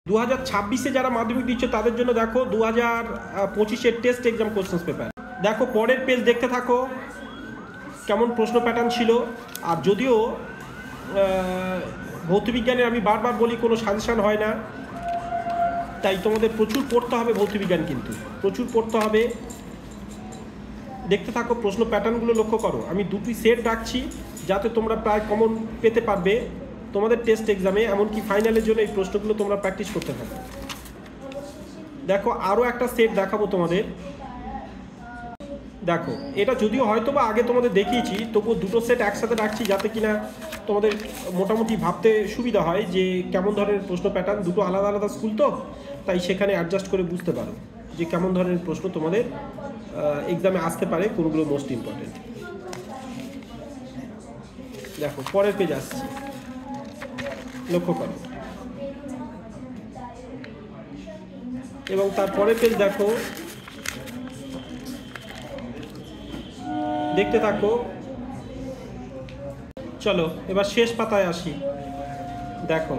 2026-এ যারা মাধ্যমিক দিচ্ছে তাদের জন্য দেখো 2025-এর টেস্ট এক্সাম কোশ্চেন পেপার। দেখো পরের পেজ দেখতে থাকো কেমন প্রশ্ন প্যাটার্ন ছিল। আর যদিও ভৌতবিজ্ঞানের আমি বারবার বলি কোনো সাজেশান হয় না, তাই তোমাদের প্রচুর পড়তে হবে ভৌতবিজ্ঞান, কিন্তু প্রচুর পড়তে হবে। দেখতে থাকো, প্রশ্ন প্যাটার্নগুলো লক্ষ্য করো। আমি দুটি সেট রাখছি যাতে তোমরা প্রায় কমন পেতে পারবে তোমাদের টেস্ট এক্সামে, এমনকি ফাইনালের জন্য এই প্রশ্নগুলো তোমরা প্র্যাকটিস করতে থাকো। দেখো আরও একটা সেট দেখাবো তোমাদের। দেখো এটা যদিও হয়তো বা আগে তোমাদের দেখিয়েছি, তবুও দুটো সেট একসাথে রাখছি যাতে কিনা তোমাদের মোটামুটি ভাবতে সুবিধা হয় যে কেমন ধরনের প্রশ্ন প্যাটার্ন। দুটো আলাদা আলাদা স্কুল তো, তাই সেখানে অ্যাডজাস্ট করে বুঝতে পারো যে কেমন ধরনের প্রশ্ন তোমাদের এক্সামে আসতে পারে, কোনগুলো মোস্ট ইম্পর্টেন্ট। দেখো পরের পেজ আসছি, লক্ষ্য করো। এবং তার পরের পেজ দেখো, দেখতে থাকো। চলো এবার শেষ পাতায় আসি। দেখো